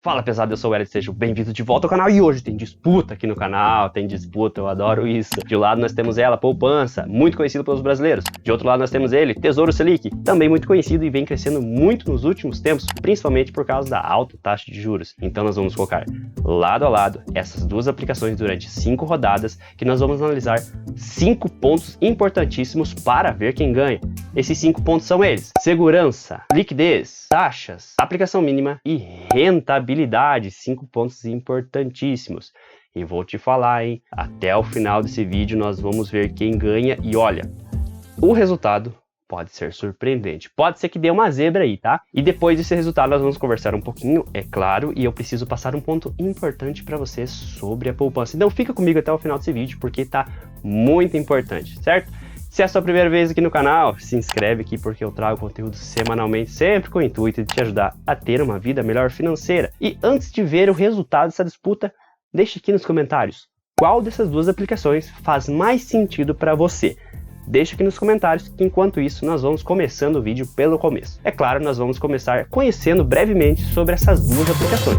Fala pesado, eu sou o Eric, sejam bem-vindos de volta ao canal e hoje tem disputa aqui no canal, tem disputa, eu adoro isso. De um lado nós temos ela, poupança, muito conhecido pelos brasileiros. De outro lado nós temos ele, Tesouro Selic, também muito conhecido e vem crescendo muito nos últimos tempos, principalmente por causa da alta taxa de juros. Então nós vamos colocar lado a lado essas duas aplicações durante 5 rodadas que nós vamos analisar 5 pontos importantíssimos para ver quem ganha. Esses 5 pontos são eles: segurança, liquidez, taxas, aplicação mínima e rentabilidade. 5 pontos importantíssimos. E vou te falar, hein? Até o final desse vídeo nós vamos ver quem ganha e olha, o resultado pode ser surpreendente. Pode ser que dê uma zebra aí, tá? E depois desse resultado nós vamos conversar um pouquinho, é claro, e eu preciso passar um ponto importante para você sobre a poupança. Então fica comigo até o final desse vídeo porque tá muito importante, certo? Se é a sua primeira vez aqui no canal, se inscreve aqui porque eu trago conteúdo semanalmente, sempre com o intuito de te ajudar a ter uma vida melhor financeira. E antes de ver o resultado dessa disputa, deixa aqui nos comentários qual dessas duas aplicações faz mais sentido para você. Deixa aqui nos comentários que enquanto isso nós vamos começando o vídeo pelo começo. É claro, nós vamos começar conhecendo brevemente sobre essas duas aplicações.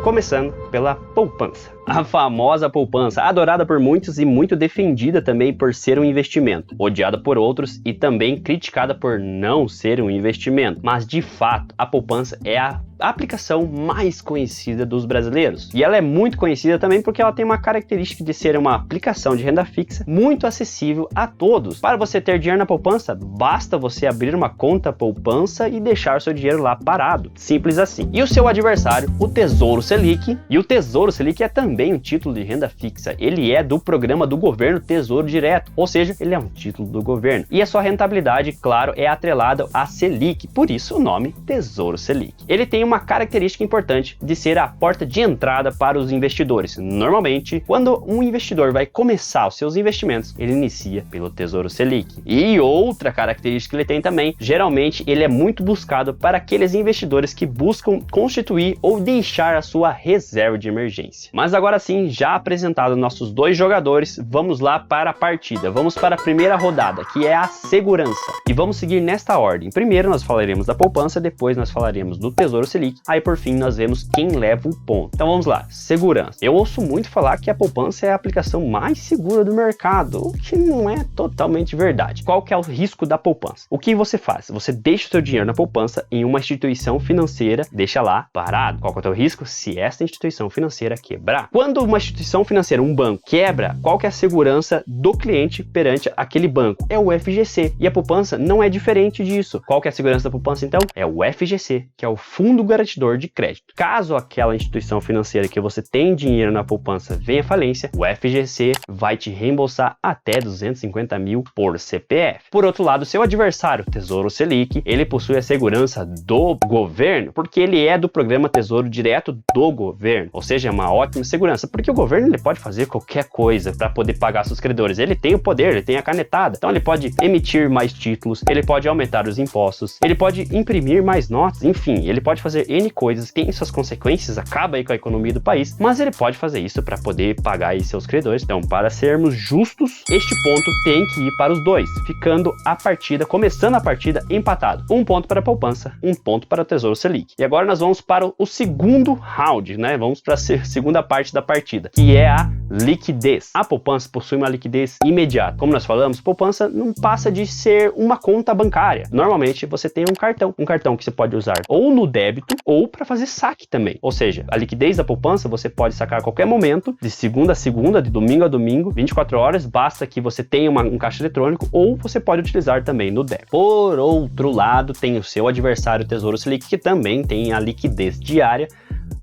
Começando pela poupança. A famosa poupança, adorada por muitos e muito defendida também por ser um investimento, odiada por outros e também criticada por não ser um investimento. Mas de fato, a poupança é a aplicação mais conhecida dos brasileiros. E ela é muito conhecida também porque ela tem uma característica de ser uma aplicação de renda fixa muito acessível a todos. Para você ter dinheiro na poupança, basta você abrir uma conta poupança e deixar seu dinheiro lá parado. Simples assim. E o seu adversário, o Tesouro Selic, e o Tesouro Selic é também um título de renda fixa. Ele é do programa do governo Tesouro Direto, ou seja, ele é um título do governo. E a sua rentabilidade, claro, é atrelada à Selic, por isso o nome Tesouro Selic. Ele tem uma característica importante de ser a porta de entrada para os investidores. Normalmente, quando um investidor vai começar os seus investimentos, ele inicia pelo Tesouro Selic. E outra característica que ele tem também, geralmente ele é muito buscado para aqueles investidores que buscam constituir ou deixar a sua reserva de emergência. Mas agora sim, já apresentados nossos dois jogadores, vamos lá para a partida. Vamos para a primeira rodada, que é a segurança. E vamos seguir nesta ordem. Primeiro nós falaremos da poupança, depois nós falaremos do Tesouro Selic, aí por fim nós vemos quem leva o ponto. Então vamos lá, segurança. Eu ouço muito falar que a poupança é a aplicação mais segura do mercado, o que não é totalmente verdade. Qual que é o risco da poupança? O que você faz? Você deixa o seu dinheiro na poupança em uma instituição financeira, deixa lá parado. Qual que é o teu risco? Se essa instituição financeira quebrar. Quando uma instituição financeira, um banco, quebra, qual que é a segurança do cliente perante aquele banco? É o FGC. E a poupança não é diferente disso. Qual que é a segurança da poupança então? É o FGC, que é o Fundo Garantidor de Crédito. Caso aquela instituição financeira que você tem dinheiro na poupança venha à falência, o FGC vai te reembolsar até 250 mil por CPF. Por outro lado, seu adversário, Tesouro Selic, ele possui a segurança do governo, porque ele é do programa Tesouro Direto do governo, ou seja, é uma ótima segurança, porque o governo ele pode fazer qualquer coisa para poder pagar seus credores. Ele tem o poder, ele tem a canetada, então ele pode emitir mais títulos, ele pode aumentar os impostos, ele pode imprimir mais notas, enfim, ele pode fazer N coisas, tem suas consequências, acaba aí com a economia do país, mas ele pode fazer isso para poder pagar aí seus credores. Então, para sermos justos, este ponto tem que ir para os dois, ficando a partida, começando a partida empatado. Um ponto para a poupança, um ponto para o Tesouro Selic. E agora nós vamos para o segundo round, né? Vamos para a segunda parte da partida, que é a liquidez. A poupança possui uma liquidez imediata. Como nós falamos, poupança não passa de ser uma conta bancária. Normalmente você tem um cartão que você pode usar ou no débito ou para fazer saque também. Ou seja, a liquidez da poupança você pode sacar a qualquer momento, de segunda a segunda, de domingo a domingo, 24 horas, basta que você tenha um caixa eletrônico ou você pode utilizar também no débito. Por outro lado, tem o seu adversário Tesouro Selic, que também tem a liquidez diária,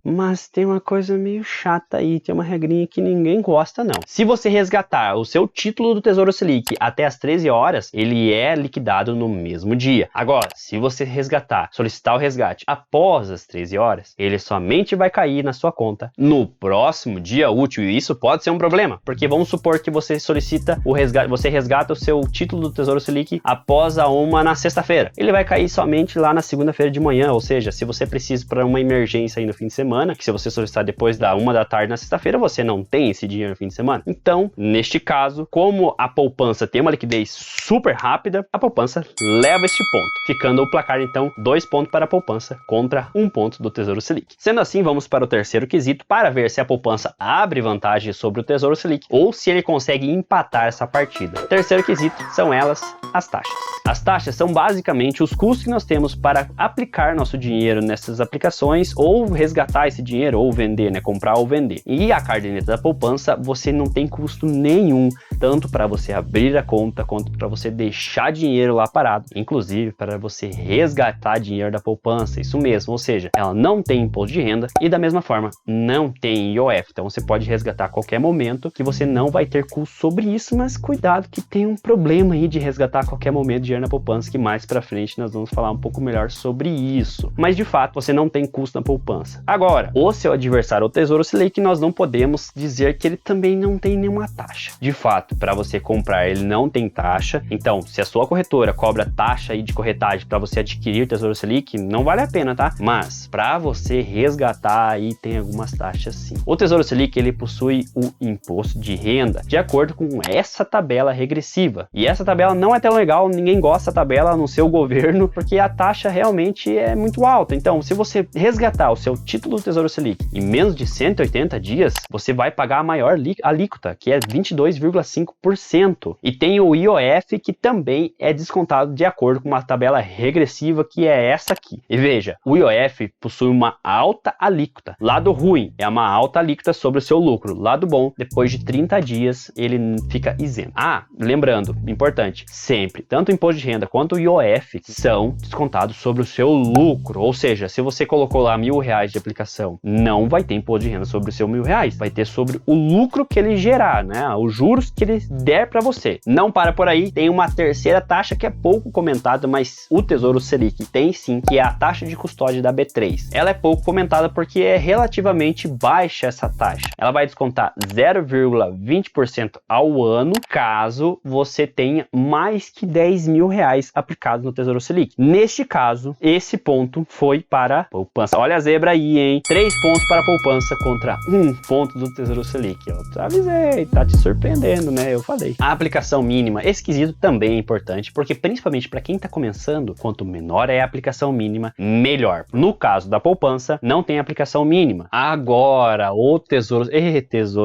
mas tem uma coisa meio chata aí, tem uma regrinha que ninguém gosta não. Se você resgatar o seu título do Tesouro Selic até as 13 horas, ele é liquidado no mesmo dia. Agora, se você solicitar o resgate após as 13 horas, ele somente vai cair na sua conta no próximo dia útil, e isso pode ser um problema, porque vamos supor que você solicita o resgate, você resgata o seu título do Tesouro Selic após a 1 na sexta-feira. Ele vai cair somente lá na segunda-feira de manhã, ou seja, se você precisa para uma emergência aí no fim de semana, semana, que se você solicitar depois da 1 da tarde na sexta-feira, você não tem esse dinheiro no fim de semana. Então, neste caso, como a poupança tem uma liquidez super rápida, a poupança leva este ponto, ficando o placar então 2 pontos para a poupança contra 1 ponto do Tesouro Selic. Sendo assim, vamos para o terceiro quesito para ver se a poupança abre vantagem sobre o Tesouro Selic ou se ele consegue empatar essa partida. O terceiro quesito são elas, as taxas. As taxas são basicamente os custos que nós temos para aplicar nosso dinheiro nessas aplicações ou resgatar esse dinheiro ou vender, né, comprar ou vender. E a caderneta da poupança, você não tem custo nenhum, tanto para você abrir a conta quanto para você deixar dinheiro lá parado, inclusive para você resgatar dinheiro da poupança, isso mesmo, ou seja, ela não tem imposto de renda e da mesma forma não tem IOF, então você pode resgatar a qualquer momento que você não vai ter custo sobre isso, mas cuidado que tem um problema aí de resgatar a qualquer momento dinheiro na poupança, que mais pra frente nós vamos falar um pouco melhor sobre isso, mas de fato você não tem custo na poupança. Agora, o seu adversário, o Tesouro Selic, nós não podemos dizer que ele também não tem nenhuma taxa. De fato, para você comprar ele não tem taxa, então se a sua corretora cobra taxa aí de corretagem para você adquirir Tesouro Selic, não vale a pena, tá? Mas para você resgatar aí tem algumas taxas sim. O Tesouro Selic, ele possui o imposto de renda de acordo com essa tabela regressiva, e essa tabela não é tão legal, ninguém gosta da tabela no seu governo, porque a taxa realmente é muito alta. Então, se você resgatar o seu título do Tesouro Selic em menos de 180 dias, você vai pagar a maior alíquota, que é 22,5%. E tem o IOF, que também é descontado de acordo com uma tabela regressiva, que é essa aqui. E veja, o IOF possui uma alta alíquota. Lado ruim é uma alta alíquota sobre o seu lucro. Lado bom, depois de 30 dias, ele fica isento. Ah, lembrando, importante, sempre, tanto o imposto de renda quanto o IOF são descontados sobre o seu lucro. Ou seja, se você colocou lá R$1.000 de aplicação, não vai ter imposto de renda sobre o seu R$1.000, vai ter sobre o lucro que ele gerar, né? Os juros que ele der para você. Não para por aí, tem uma terceira taxa que é pouco comentada, mas o Tesouro Selic tem sim, que é a taxa de custódia da B3. Ela é pouco comentada porque é relativamente baixa essa taxa. Ela vai descontar 0,20% ao ano, caso você tenha mais que R$10.000 aplicados no Tesouro Selic. Neste caso, esse ponto foi para a poupança. Olha a zebra aí, hein? 3 pontos para a poupança contra 1 ponto do Tesouro Selic. Eu avisei, tá te surpreendendo, né? Eu falei. A aplicação mínima, esse quesito também é importante, porque principalmente para quem tá começando, quanto menor é a aplicação mínima, melhor. No caso da poupança, não tem aplicação mínima. Agora, o Tesouro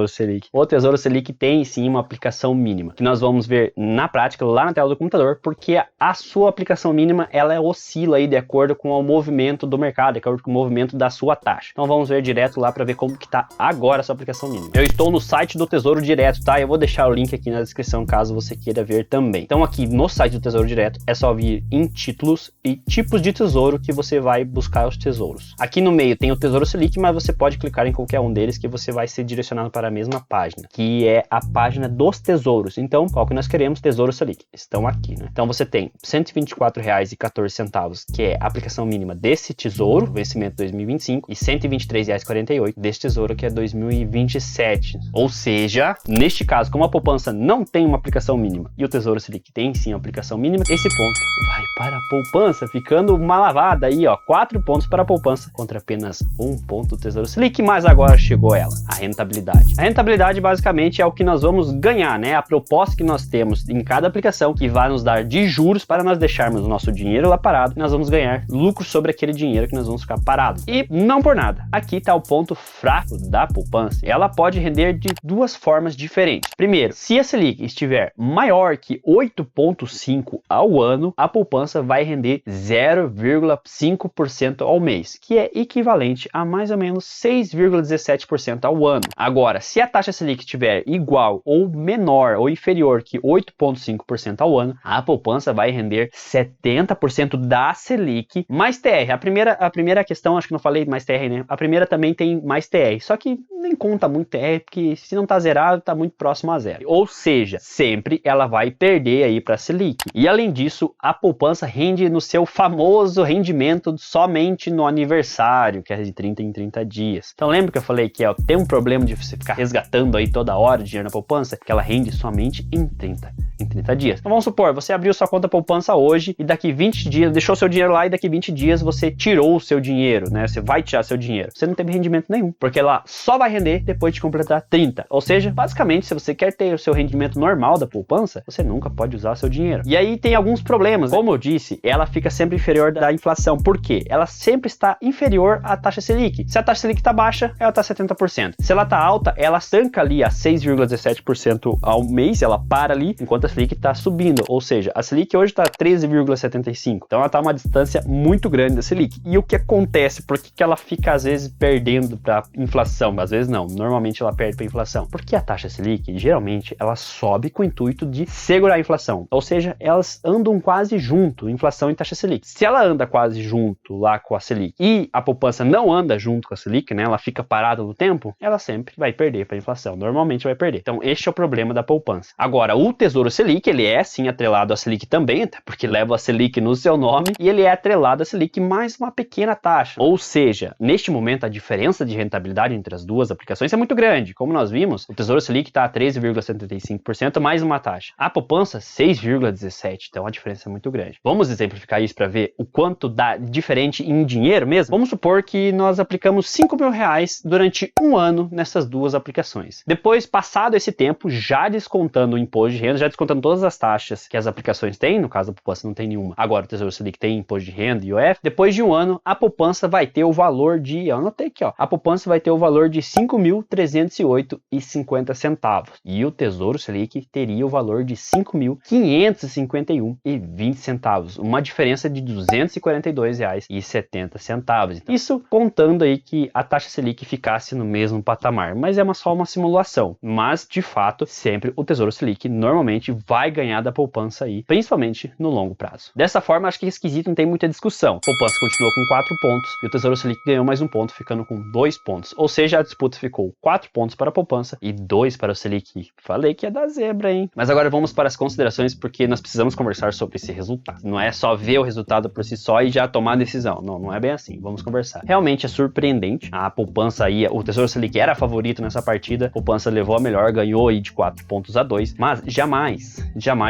Selic. O Tesouro Selic tem sim uma aplicação mínima, que nós vamos ver na prática lá na tela do computador, porque a sua aplicação mínima, ela oscila aí de acordo com o movimento do mercado, de acordo com o movimento da sua taxa. Então vamos ver direto lá para ver como que tá agora a sua aplicação mínima. Eu estou no site do Tesouro Direto, tá? Eu vou deixar o link aqui na descrição caso você queira ver também. Então aqui no site do Tesouro Direto é só vir em títulos e tipos de tesouro que você vai buscar os tesouros. Aqui no meio tem o Tesouro Selic, mas você pode clicar em qualquer um deles que você vai ser direcionado para a mesma página, que é a página dos tesouros. Então, qual que nós queremos? Tesouro Selic. Estão aqui, né? Então você tem R$124,14, que é a aplicação mínima desse tesouro, vencimento 2025, e R$123,48 desse tesouro, que é 2027. Ou seja, neste caso, como a poupança não tem uma aplicação mínima e o Tesouro Selic tem sim a aplicação mínima, esse ponto vai para a poupança, ficando uma lavada aí, ó, 4 pontos para a poupança contra apenas 1 ponto do Tesouro Selic, mas agora chegou ela, a rentabilidade. A rentabilidade basicamente é o que nós vamos ganhar, né? A proposta que nós temos em cada aplicação, que vai nos dar de juros para nós deixarmos o nosso dinheiro lá parado, e nós vamos ganhar lucro sobre aquele dinheiro que nós vamos ficar parado. E não por nada, aqui está o ponto fraco da poupança. Ela pode render de duas formas diferentes. Primeiro, se a Selic estiver maior que 8,5 ao ano, a poupança vai render 0,5% ao mês, que é equivalente a mais ou menos 6,17% ao ano. Agora, se a taxa Selic estiver igual ou menor ou inferior que 8,5% ao ano, a poupança vai render 70% da Selic mais TR. A primeira questão, acho que não falei mais TR, né? A primeira também tem mais TR, só que nem conta muito TR, porque se não tá zerado, tá muito próximo a zero. Ou seja, sempre ela vai perder aí para a Selic. E além disso, a poupança rende no seu famoso rendimento somente no aniversário, que é de 30 em 30 dias. Então lembra que eu falei que tem um problema de você ficar resgatando aí toda hora dinheiro na poupança? Que ela rende somente em 30 em 30 dias. Então vamos supor, você abriu sua conta poupança hoje e daqui 20 dias, deixou seu dinheiro lá e daqui 20 dias você tirou o seu dinheiro, né? Você vai tirar seu dinheiro. Você não teve rendimento nenhum, porque ela só vai render depois de completar 30. Ou seja, basicamente, se você quer ter o seu rendimento normal da poupança, você nunca pode usar seu dinheiro. E aí tem alguns problemas. Como eu disse, ela fica sempre inferior da inflação. Por quê? Ela sempre está inferior à taxa Selic. Se a taxa Selic está baixa, ela está 70%. Se ela está alta, ela estanca ali a 6,17% ao mês, ela para ali, enquanto a Selic está subindo. Ou seja, a Selic hoje está 13,75%. Então ela está uma distância muito grande da Selic. E o que acontece? Por que ela fica às vezes perdendo para inflação? Às vezes não, normalmente ela perde para inflação. Porque a taxa Selic, geralmente, ela sobe com o intuito de segurar a inflação. Ou seja, elas andam quase junto, inflação e taxa Selic. Se ela anda quase junto lá com a Selic e a poupança não anda junto com a Selic, né, ela fica parada no tempo, ela sempre vai perder para a inflação. Normalmente vai perder. Então, este é o problema da poupança. Agora, o Tesouro Selic, ele é sim atrelado à Selic também, até porque leva a Selic no seu nome, e ele é atrelado à Selic mais uma pequena taxa. Ou seja, neste momento, a diferença de rentabilidade entre as duas aplicações é muito grande. Como nós vimos, o Tesouro Selic está a 13,75% mais uma taxa. A poupança, 6,17%. Então, a diferença é muito grande. Vamos exemplificar isso para ver o quanto dá diferente em dinheiro mesmo? Vamos supor que nós aplicamos R$5.000 durante um ano nessas duas aplicações. Depois, passado esse tempo, já descontando o imposto de renda, já descontando todas as taxas que as aplicações têm, no caso da poupança não tem nenhuma. Agora o Tesouro Selic tem imposto de renda e IOF. Depois de um ano, a poupança vai ter o valor de, eu anotei aqui, ó, a poupança vai ter o valor de R$5.308,50. E o Tesouro Selic teria o valor de R$5.551,20. Uma diferença de R$242,70. Isso contando aí que a taxa Selic ficasse no mesmo patamar. Mas é só uma simulação. Mas, de fato, sempre o Tesouro Selic normalmente vai ganhar da poupança aí, principalmente no longo prazo. Dessa forma, acho que esse quesito não tem muita discussão. A poupança continua com 4 pontos e o Tesouro Selic ganhou mais um ponto, ficando com 2 pontos. Ou seja, a disputa ficou 4 pontos para a poupança e 2 para o Selic. Falei que ia dar zebra, hein? Mas agora vamos para as considerações, porque nós precisamos conversar sobre esse resultado. Não é só ver o resultado por si só e já tomar a decisão. Não, não é bem assim. Vamos conversar. Realmente é surpreendente. A poupança aí, o Tesouro Selic era favorito nessa partida. A poupança levou a melhor, ganhou aí de 4 pontos a 2. Mas jamais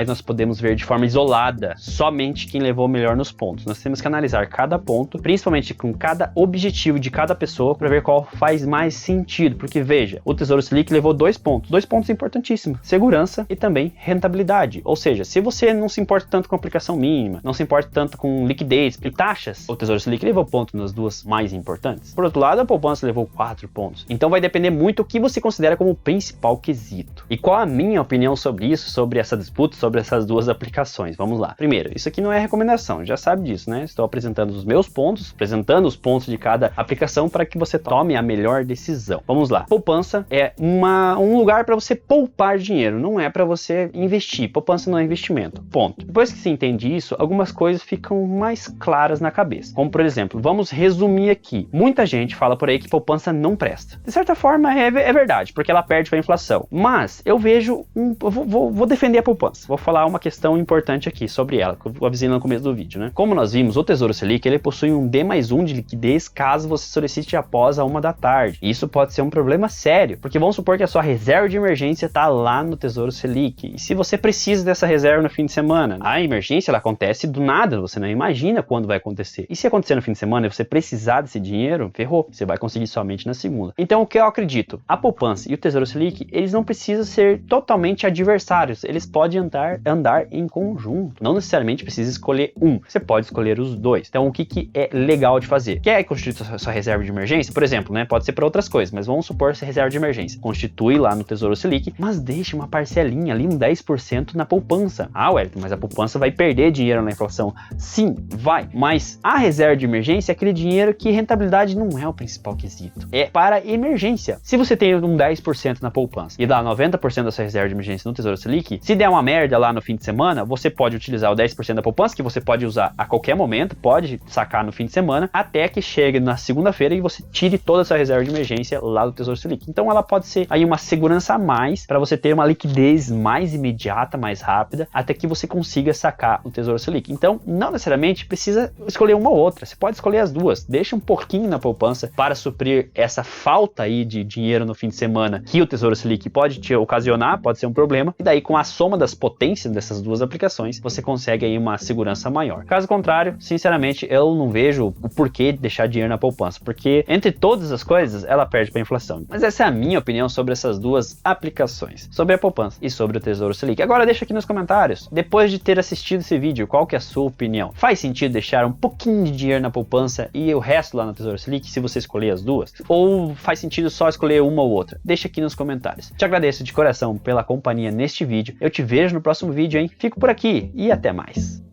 nós podemos ver de forma isolada somente quem levou melhor nos pontos. Nós temos que analisar cada ponto, principalmente com cada objetivo de cada pessoa, para ver qual faz mais sentido. Porque veja, o Tesouro Selic levou 2 pontos. 2 pontos importantíssimos. Segurança e também rentabilidade. Ou seja, se você não se importa tanto com aplicação mínima, não se importa tanto com liquidez e taxas, o Tesouro Selic levou ponto nas duas mais importantes. Por outro lado, a poupança levou 4 pontos. Então vai depender muito do que você considera como o principal quesito. E qual a minha opinião sobre isso, sobre essa disputa, sobre essas duas aplicações? Vamos lá. Primeiro, isso aqui não é recomendação, já sabe disso, né? Estou apresentando os meus pontos, apresentando os pontos de cada aplicação para que você tome a melhor decisão. Vamos lá. Poupança é um lugar para você poupar dinheiro, não é para você investir. Poupança não é investimento. Ponto. Depois que você entende isso, algumas coisas ficam mais claras na cabeça. Como, por exemplo, vamos resumir aqui. Muita gente fala por aí que poupança não presta. De certa forma, é verdade, porque ela perde para a inflação. Mas eu vejo, vou defender a poupança. Vou falar uma questão importante aqui sobre ela, que eu avisei no começo do vídeo, né? Como nós vimos, o Tesouro Selic, ele possui um D+1 de liquidez caso você solicite após a 1 da tarde. Isso pode ser um problema sério, porque vamos supor que a sua reserva de emergência está lá no Tesouro Selic. E se você precisa dessa reserva no fim de semana, a emergência ela acontece do nada, você não imagina quando vai acontecer. E se acontecer no fim de semana e você precisar desse dinheiro, ferrou, você vai conseguir somente na segunda. Então, o que eu acredito? A poupança e o Tesouro Selic, eles não precisam ser totalmente adversários, eles podem andar em conjunto. Não necessariamente precisa escolher um, você pode escolher os dois. Então, o que é legal de fazer? Quer constituir sua reserva de emergência? Por exemplo, né? Pode ser para outras coisas, mas vamos supor essa reserva de emergência. Constitui lá no Tesouro Selic, mas deixe uma parcelinha ali, um 10% na poupança. Ah, Wellington, mas a poupança vai perder dinheiro na inflação. Sim, vai. Mas a reserva de emergência é aquele dinheiro que rentabilidade não é o principal quesito. É para emergência. Se você tem um 10% na poupança e dá 90% da sua reserva de emergência no Tesouro Selic, se der uma merda lá no fim de semana, você pode utilizar o 10% da poupança, que você pode usar a qualquer momento, pode sacar no fim de semana, até que chegue na segunda-feira e você tire toda a sua reserva de emergência lá do Tesouro Selic. Então ela pode ser aí uma segurança a mais para você ter uma liquidez mais imediata, mais rápida, até que você consiga sacar o Tesouro Selic. Então, não necessariamente precisa escolher uma ou outra, você pode escolher as duas. Deixa um pouquinho na poupança para suprir essa falta aí de dinheiro no fim de semana que o Tesouro Selic pode te ocasionar, pode ser um problema, e daí com as soma das potências dessas duas aplicações, você consegue aí uma segurança maior. Caso contrário, sinceramente, eu não vejo o porquê de deixar dinheiro na poupança, porque entre todas as coisas, ela perde para a inflação. Mas essa é a minha opinião sobre essas duas aplicações, sobre a poupança e sobre o Tesouro Selic. Agora deixa aqui nos comentários, depois de ter assistido esse vídeo, qual que é a sua opinião? Faz sentido deixar um pouquinho de dinheiro na poupança e o resto lá no Tesouro Selic, se você escolher as duas? Ou faz sentido só escolher uma ou outra? Deixa aqui nos comentários. Te agradeço de coração pela companhia neste vídeo. Eu te vejo no próximo vídeo, hein? Fico por aqui e até mais.